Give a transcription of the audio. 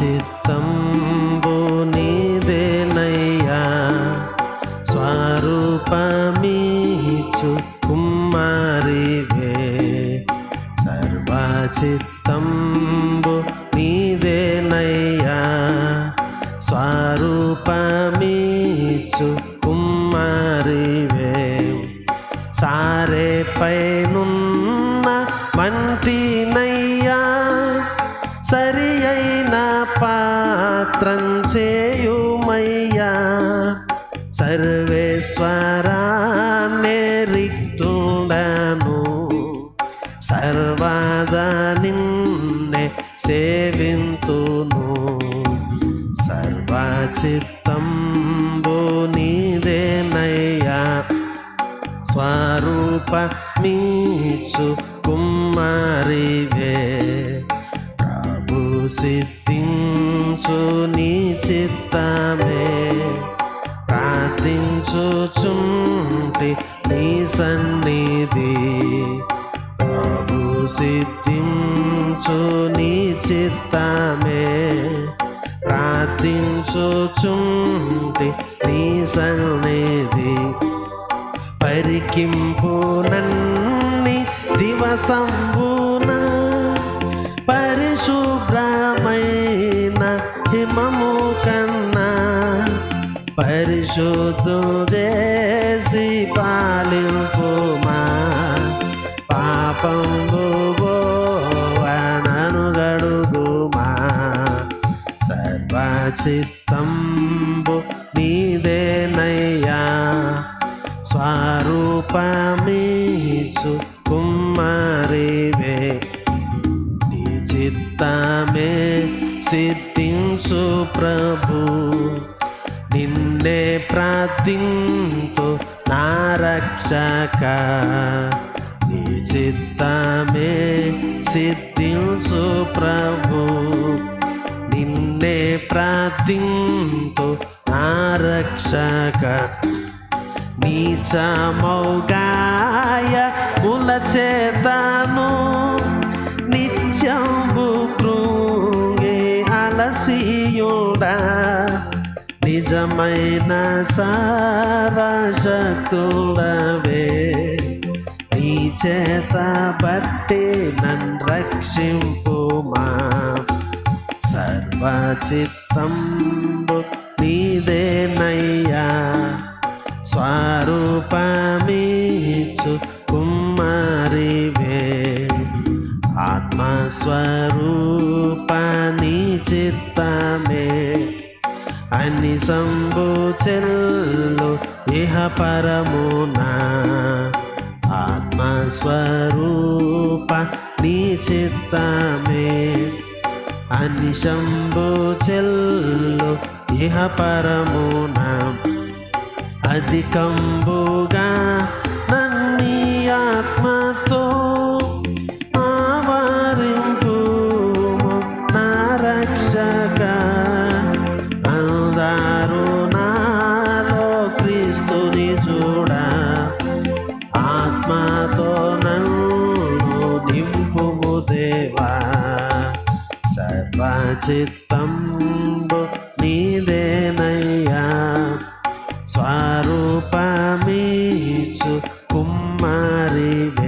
చిత్తంబు నీదేనయ్యా స్వరూపమిచ్చు కుమారివే సర్వచిత్తంబు నీదేనయ్యా స్వరూపమిచ్చు కుమారివే సారే పైనున్న మంటినయ్యా సరి అయిన పాత్రం చేయుమయ్యా సర్వేశ్వరాన్నే రిక్తుండను సర్వదా నిన్నే సేవింతును సర్వచిత్తంబు నీదేనయ్యా స్వరూపమిచ్చు కుమారివే ప్రభు సిద్ధించు నీ చిత్తమే ప్రార్థించుచుంటి నీ సన్నిధి ప్రభు సిద్ధించు నీ చిత్తమే ప్రార్థించుచుంటి నీ సన్నిధి పరికింపు నన్ని దివసంబున పరిశుభ్రమైన హిమము కన్నా పరిశుద్ధు చేసి పాలింపుమా పాపంబు నను గడుగుమా సర్వచిత్తంబు నీదేనయ్యా స్వరూపమిచ్చు కుమారివే నీ చిత్తమే సిద్ధించు ప్రభు నిన్నే ప్రార్థింతు నా రక్షక నీ చిత్తమే సిద్ధించు ప్రభు నిన్నే ప్రార్థింతు నా రక్షక నీచమౌగాయ ముల చేతను నిత్యంబు కృంగే అలసియుడా నిజమైన సర్వశక్తుడవే నీ చేత బట్టి నన్ను రక్షింపుమా సర్వచిత్తంబు నీదేనయ్యా స్వరూపమిచ్చు కుమారివే ఆత్మస్వరూపని చిత్తమే అని సంబుచెల్లు ఇహ పరమునా ఆత్మస్వరూప నీ చిత్తమే అని సంబుచెల్లు ఇహ పరమునా అధికంబుగా నన్ని ఆత్మతో ఆవరింపు నా రక్షక అందరూ నాలో క్రీస్తుని చూడ ఆత్మతో నన్ను నింపుము దేవా సర్వచిత్తంబు నీదేనయ్యా స్వరూపమిచ్చు కుమారివే